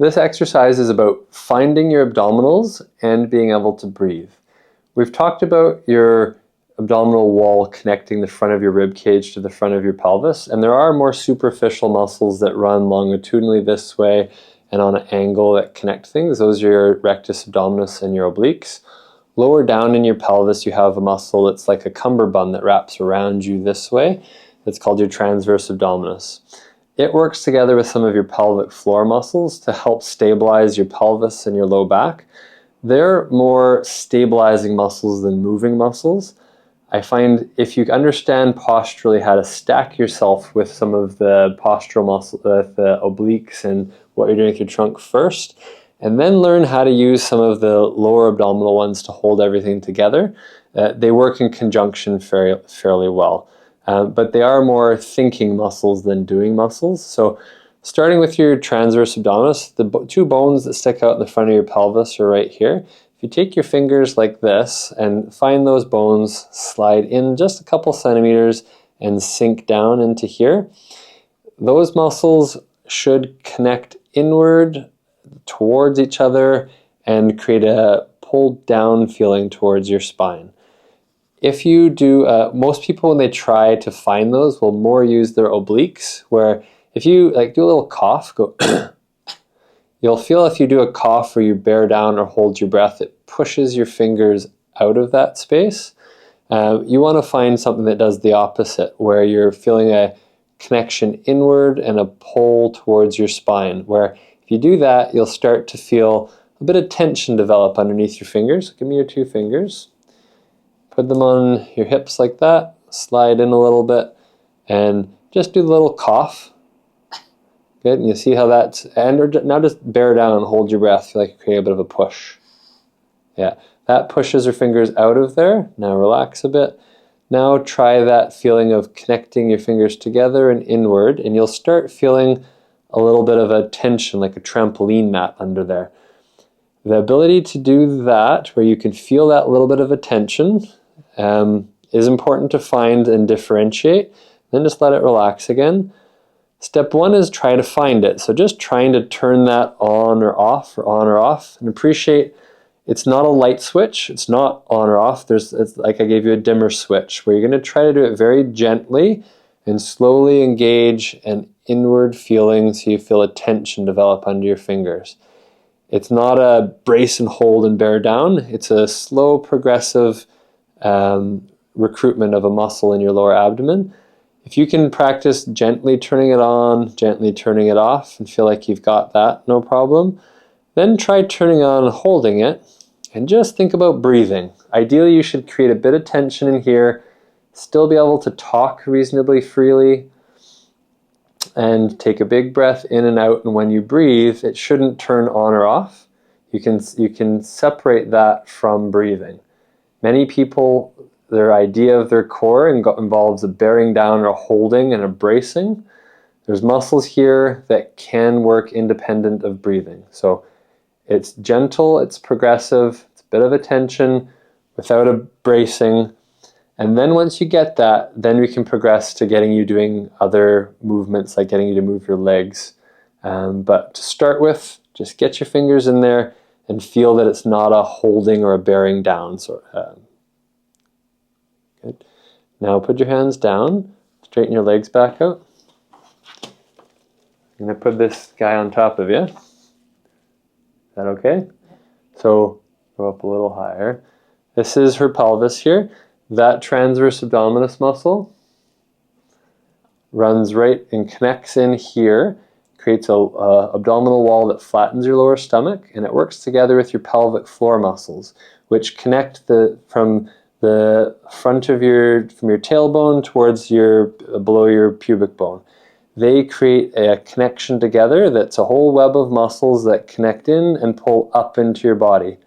This exercise is about finding your abdominals and being able to breathe. We've talked about your abdominal wall connecting the front of your rib cage to the front of your pelvis, and there are more superficial muscles that run longitudinally this way and on an angle that connect things. Those are your rectus abdominis and your obliques. Lower down in your pelvis you have a muscle that's like a cummerbund that wraps around you this way. That's called your transverse abdominis. It works together with some of your pelvic floor muscles to help stabilize your pelvis and your low back. They're more stabilizing muscles than moving muscles. I find if you understand posturally how to stack yourself with some of the postural muscles, the obliques and what you're doing with your trunk first, and then learn how to use some of the lower abdominal ones to hold everything together, they work in conjunction fairly well. But they are more thinking muscles than doing muscles. So starting with your transverse abdominis, the two bones that stick out in the front of your pelvis are right here. If you take your fingers like this and find those bones, slide in just a couple centimeters and sink down into here, those muscles should connect inward towards each other and create a pulled down feeling towards your spine. If you do, most people when they try to find those will more use their obliques, where if you like do a little cough, go you'll feel if you do a cough or you bear down or hold your breath, it pushes your fingers out of that space. You want to find something that does the opposite, where you're feeling a connection inward and a pull towards your spine, where if you do that, you'll start to feel a bit of tension develop underneath your fingers. Give me your two fingers. Put them on your hips like that, slide in a little bit, and just do the little cough. Good, and you see how that's, and now just bear down and hold your breath, feel like you create a bit of a push. Yeah, that pushes your fingers out of there. Now relax a bit. Now try that feeling of connecting your fingers together and inward, and you'll start feeling a little bit of a tension, like a trampoline mat under there. The ability to do that, where you can feel that little bit of a tension, is important to find and differentiate. Then just let it relax again. Step one is try to find it. So just trying to turn that on or off, and appreciate it's not a light switch. It's not on or off. It's like I gave you a dimmer switch, where you're going to try to do it very gently and slowly engage an inward feeling so you feel a tension develop under your fingers. It's not a brace and hold and bear down. It's a slow, progressive recruitment of a muscle in your lower abdomen. If you can practice gently turning it on, gently turning it off, and feel like you've got that, no problem, then try turning on and holding it, and just think about breathing. Ideally, you should create a bit of tension in here, still be able to talk reasonably freely, and take a big breath in and out, and when you breathe, it shouldn't turn on or off. You can separate that from breathing. Many people, their idea of their core involves a bearing down or a holding and a bracing. There's muscles here that can work independent of breathing. So it's gentle, it's progressive, it's a bit of a tension without a bracing. And then once you get that, then we can progress to getting you doing other movements, like getting you to move your legs. But to start with, just get your fingers in there and feel that it's not a holding or a bearing down. Good. Now put your hands down, straighten your legs back out. I'm going to put this guy on top of you. Is that okay? So go up a little higher. This is her pelvis here. That transverse abdominis muscle runs right and connects in here, creates a abdominal wall that flattens your lower stomach, and it works together with your pelvic floor muscles, which connect from the front of from your tailbone towards below your pubic bone. They create a connection together that's a whole web of muscles that connect in and pull up into your body.